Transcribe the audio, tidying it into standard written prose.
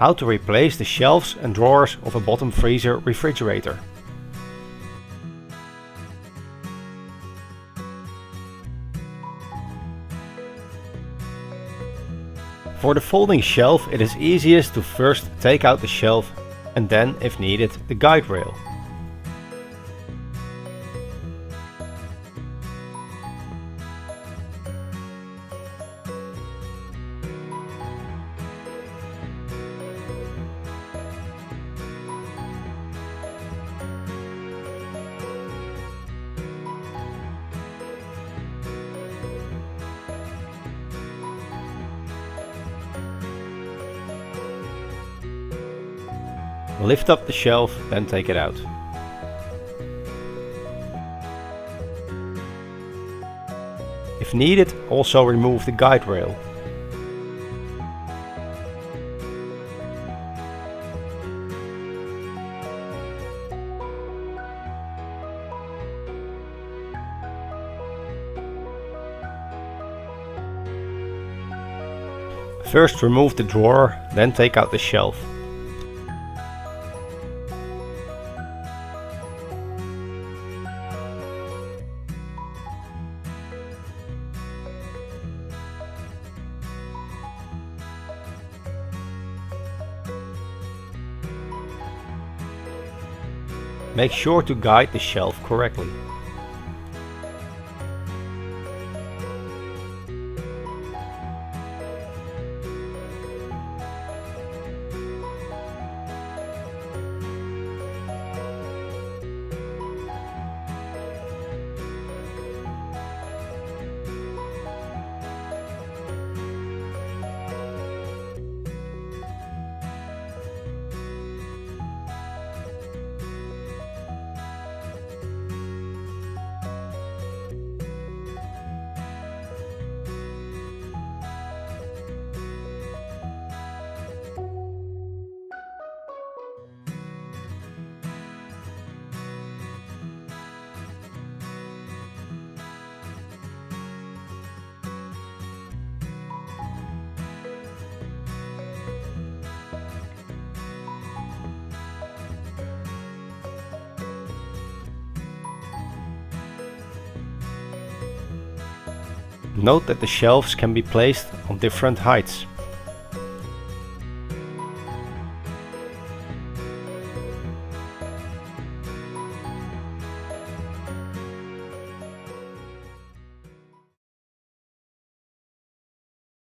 How to replace the shelves and drawers of a bottom freezer refrigerator. For the folding shelf, it is easiest to first take out the shelf and then, if needed, the guide rail. Lift up the shelf, then take it out. If needed, also remove the guide rail. First remove the drawer, then take out the shelf. Make sure to guide the shelf correctly. Note that the shelves can be placed on different heights.